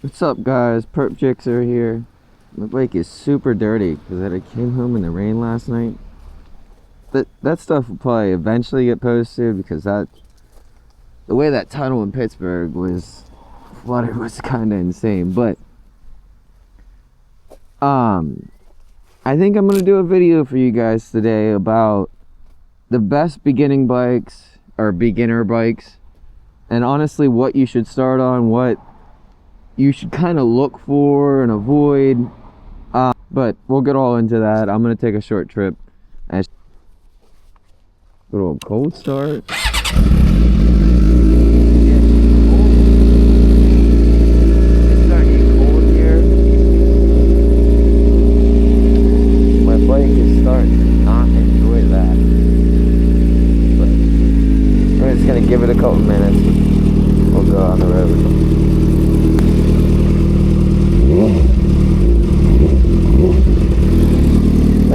What's up, guys? Perp Jixer here. My bike is super dirty because I came home in the rain last night. That stuff will probably eventually get posted because the way that tunnel in Pittsburgh was flooded was kind of insane. But I think I'm gonna do a video for you guys today about the best beginning bikes or beginner bikes, and honestly what you should start on, what you should kind of look for and avoid. But we'll get all into that. I'm gonna take a short trip and little cold start. It's starting to get cold here. My bike is starting to not enjoy that. But I'm just gonna give it a couple minutes. We'll go on the road. I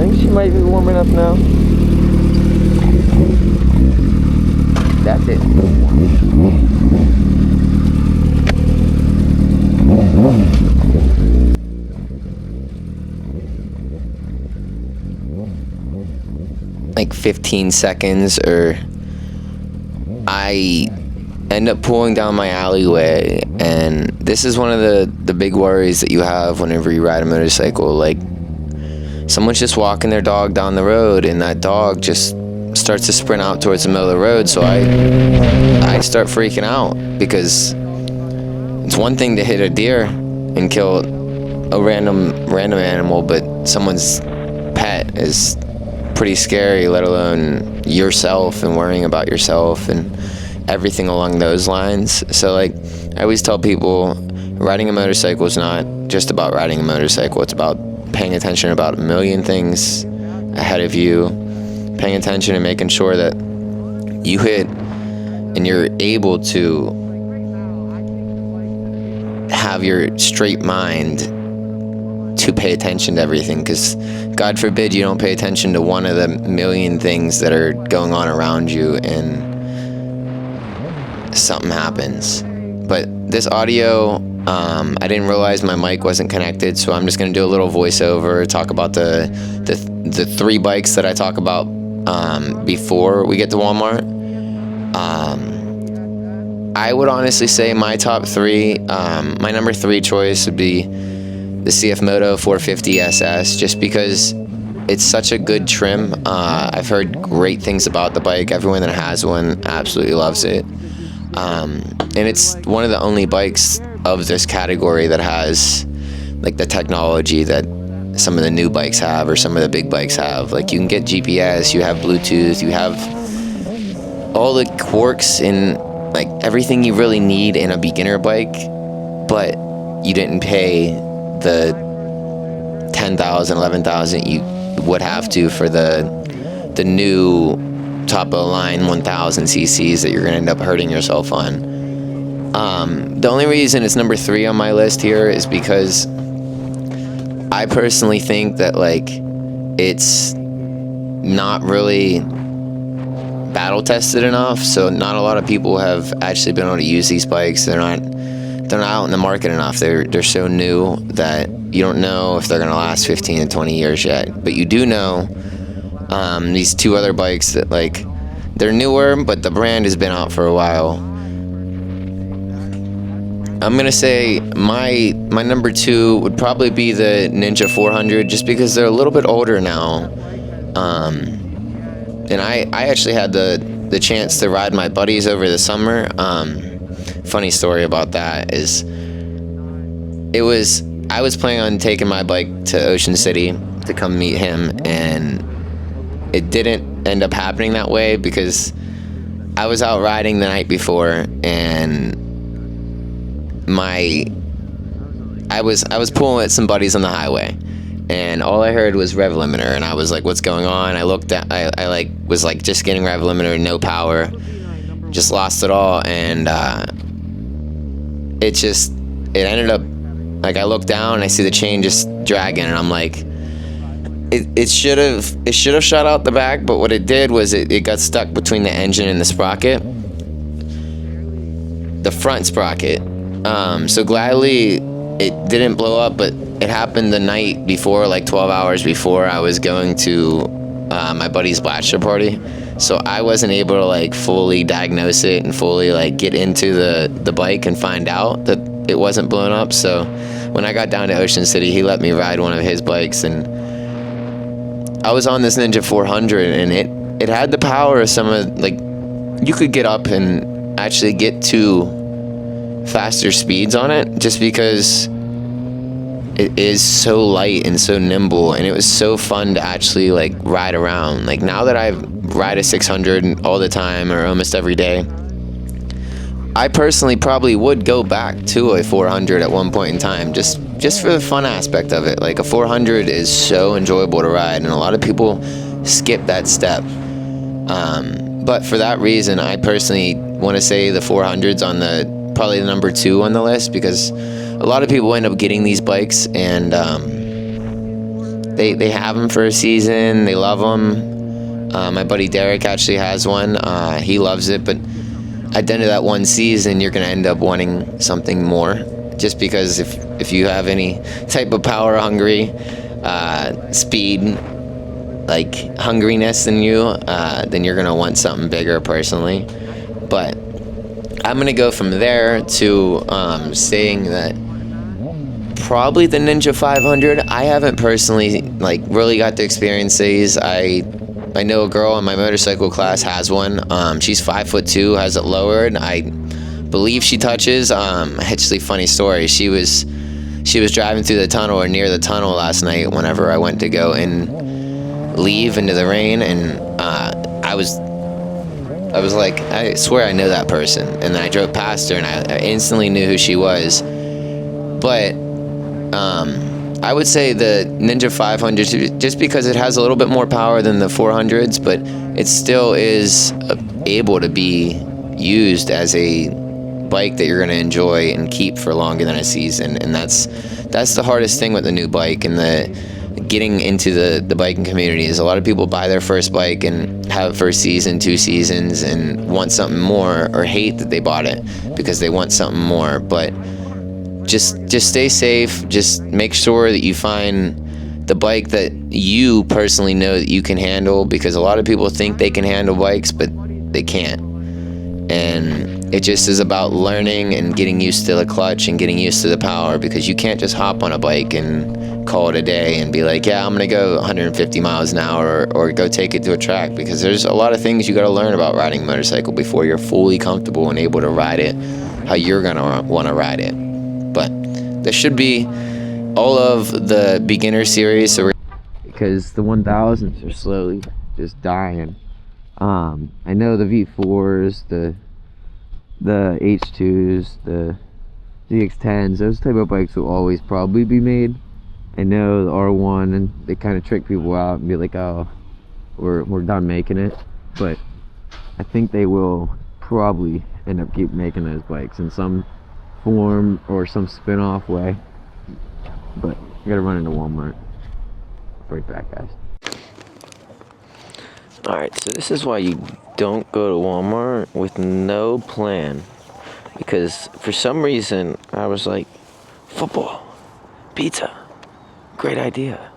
think she might be warm enough now. That's it. Like 15 seconds, or I end up pulling down my alleyway, and this is one of the big worries that you have whenever you ride a motorcycle. Like, someone's just walking their dog down the road, and that dog just starts to sprint out towards the middle of the road. So I start freaking out, because it's one thing to hit a deer and kill a random animal, but someone's pet is pretty scary, let alone yourself and worrying about yourself and everything along those lines. So, like, I always tell people, riding a motorcycle is not just about riding a motorcycle. It's about paying attention about a million things ahead of you, paying attention and making sure that you hit and you're able to have your straight mind to pay attention to everything, because God forbid you don't pay attention to one of the million things that are going on around you and something happens. But this audio, I didn't realize my mic wasn't connected, so I'm just going to do a little voiceover, talk about the three bikes that I talk about before we get to Walmart. I would honestly say my top three, my number 3 choice would be the CF Moto 450 SS, just because it's such a good trim. I've heard great things about the bike. Everyone that has one absolutely loves it. And it's one of the only bikes of this category that has like the technology that some of the new bikes have, or some of the big bikes have. Like, you can get GPS, you have Bluetooth, you have all the quirks and like everything you really need in a beginner bike, but you didn't pay the $10,000, $11,000 you would have to for the new top of the line 1000 cc's that you're gonna end up hurting yourself on. The only reason it's number 3 on my list here is because I personally think that, like, it's not really battle tested enough. So not a lot of people have actually been able to use these bikes. They're not out in the market enough. They're so new that you don't know if they're gonna last 15 to 20 years yet. But you do know these 2 other bikes that, like, they're newer, but the brand has been out for a while. I'm gonna say my number 2 would probably be the Ninja 400, just because they're a little bit older now. And I actually had the chance to ride my buddies over the summer. Funny story about that is, I was planning on taking my bike to Ocean City to come meet him, and it didn't end up happening that way because I was out riding the night before, and I was pulling at some buddies on the highway, and all I heard was rev limiter, and I was like, what's going on? I looked at, I like was like just getting rev limiter, no power, just lost it all. And it ended up, like, I look down and I see the chain just dragging, and I'm like, it should have shot out the back, but what it did was it got stuck between the engine and the sprocket, the front sprocket. So gladly it didn't blow up, but it happened the night before, like 12 hours before I was going to my buddy's bachelor party. So I wasn't able to like fully diagnose it and fully like get into the bike and find out that it wasn't blown up. So when I got down to Ocean City, he let me ride one of his bikes, and I was on this Ninja 400, and it had the power of some of, like, you could get up and actually get to faster speeds on it just because it is so light and so nimble, and it was so fun to actually like ride around. Like, now that I ride a 600 all the time or almost every day, I personally probably would go back to a 400 at one point in time, just for the fun aspect of it. Like, a 400 is so enjoyable to ride, and a lot of people skip that step. But for that reason, I personally want to say the 400's on probably the number 2 on the list, because a lot of people end up getting these bikes, and they have them for a season, they love them. My buddy Derek actually has one. He loves it, but at the end of that one season, you're going to end up wanting something more, just because if you have any type of power hungry, speed, like hungriness in you, then you're going to want something bigger personally. But I'm going to go from there to saying that probably the Ninja 500. I haven't personally like really got to experience these. I know a girl in my motorcycle class has one. She's 5'2", has it lowered. I believe she touches. Actually, funny story. She was driving through the tunnel or near the tunnel last night whenever I went to go and leave into the rain, and I was like, I swear I know that person. And then I drove past her, and I instantly knew who she was. But I would say the Ninja 500, just because it has a little bit more power than the 400s, but it still is able to be used as a bike that you're going to enjoy and keep for longer than a season. And that's the hardest thing with the new bike and the getting into the biking community, is a lot of people buy their first bike and have it for a season, 2 seasons, and want something more, or hate that they bought it because they want something more. But just stay safe. Just make sure that you find the bike that you personally know that you can handle, because a lot of people think they can handle bikes, but they can't. And it just is about learning and getting used to the clutch and getting used to the power, because you can't just hop on a bike and call it a day and be like, yeah, I'm gonna go 150 miles an hour, or go take it to a track, because there's a lot of things you got to learn about riding a motorcycle before you're fully comfortable and able to ride it how you're gonna want to ride it. But there should be all of the beginner series, so because the 1000s are slowly just dying. I know the V4s, the H2s, the ZX10s, those type of bikes will always probably be made. I know the R1, and they kind of trick people out and be like, oh, we're done making it. But I think they will probably end up keep making those bikes in some form or some spin-off way. But I gotta run into Walmart. Right back, guys. Alright, so this is why you don't go to Walmart with no plan. Because for some reason, I was like, football, pizza, great idea.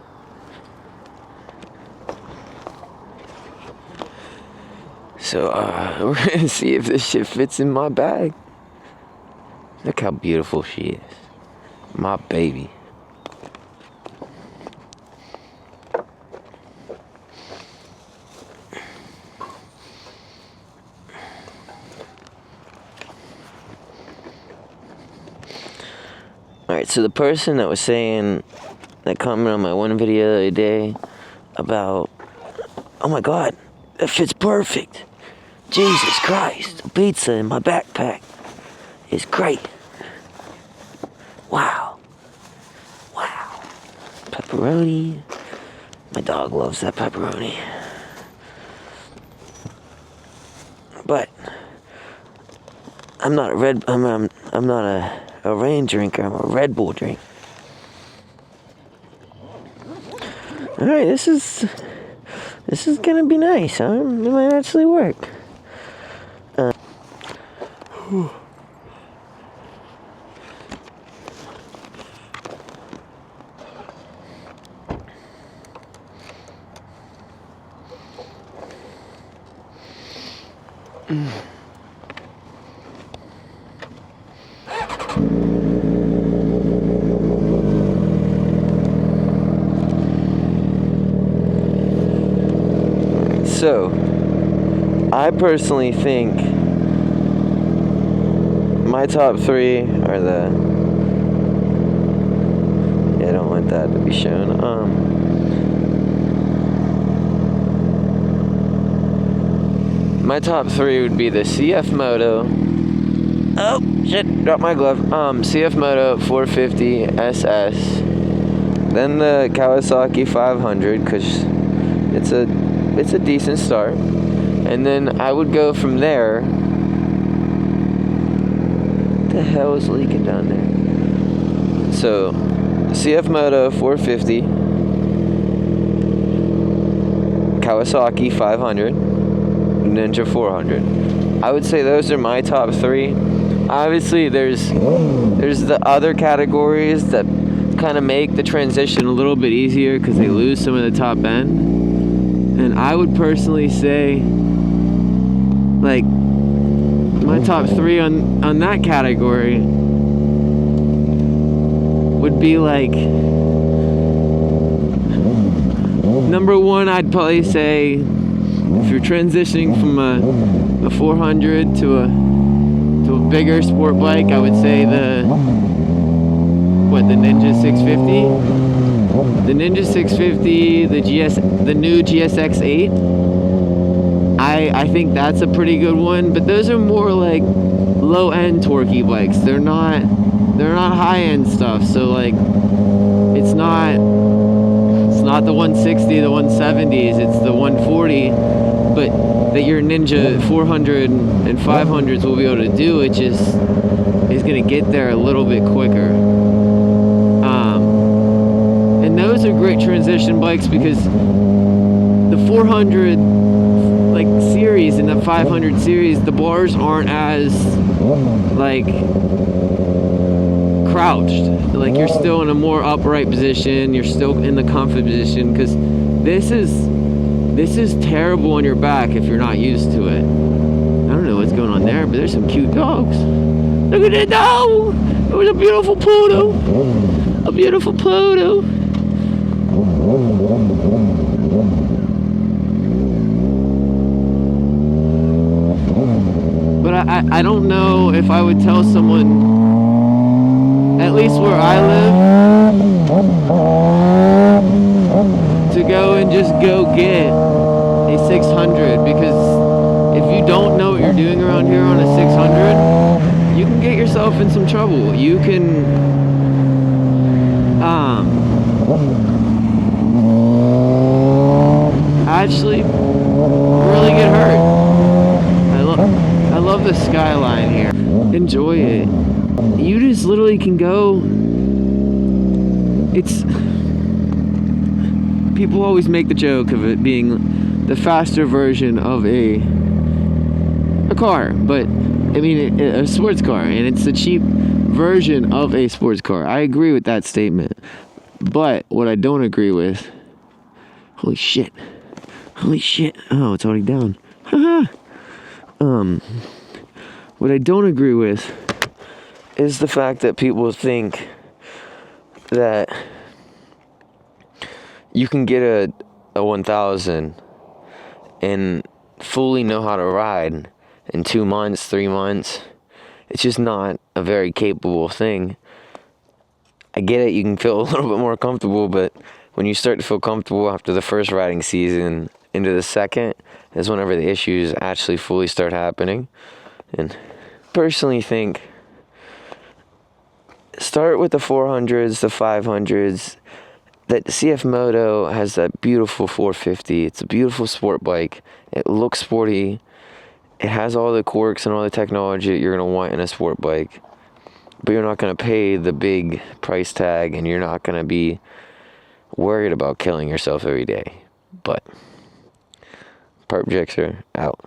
So, we're gonna see if this shit fits in my bag. Look how beautiful she is. My baby. Alright, so the person that was saying, that commented on my one video the other day about, oh my god, that fits perfect. Jesus Christ, the pizza in my backpack is great. Wow. Wow. Pepperoni. My dog loves that pepperoni. But I'm not a rain drinker, I'm a Red Bull drinker. Alright, this is gonna be nice, huh? It might actually work. So, I personally think my top 3 are the... Yeah, I don't want that to be shown. My top 3 would be the CF Moto. Oh, shit, dropped my glove. CF Moto 450 SS. Then the Kawasaki 500, because it's a decent start. And then I would go from there. What the hell is leaking down there? So, CF Moto 450, Kawasaki 500, Ninja 400. I would say those are my top 3. Obviously, there's the other categories that kind of make the transition a little bit easier because they lose some of the top end. And I would personally say, like, my top 3 on that category would be like, number 1, I'd probably say, if you're transitioning from a 400 to a bigger sport bike, I would say the Ninja 650, the Ninja 650, the new GSX 8. I think that's a pretty good one, but those are more like low-end torquey bikes. They're not high-end stuff. So like, it's not the 160, the 170s. It's the 140, but that your Ninja 400 and 500s will be able to do. It just is going to get there a little bit quicker. And those are great transition bikes because the 400 like series and the 500 series, the bars aren't as like crouched. Like, you're still in a more upright position. You're still in the comfy position, because this is terrible on your back if you're not used to it. I don't know what's going on there, but there's some cute dogs. Look at that dog! It was a beautiful poodle. A beautiful poodle. But I don't know if I would tell someone, at least where I live, to go and just go get a 600, because if you don't know what you're doing around here on a 600, you can get yourself in some trouble. You can actually really get hurt. I love the skyline here. Enjoy it. You just literally can go. It's, people always make the joke of it being the faster version of a car, but I mean a sports car, and it's a cheap version of a sports car. I agree with that statement, but what I don't agree with, holy shit, oh, it's already down. What I don't agree with is the fact that people think that you can get a 1000 and fully know how to ride in 2 months, 3 months. It's just not a very capable thing. I get it, you can feel a little bit more comfortable, but when you start to feel comfortable after the first riding season into the second is whenever the issues actually fully start happening. And personally think, start with the 400s, the 500s. That CF Moto has that beautiful 450. It's a beautiful sport bike. It looks sporty. It has all the quirks and all the technology that you're going to want in a sport bike. But you're not going to pay the big price tag, and you're not going to be worried about killing yourself every day. But Parp Jixer out.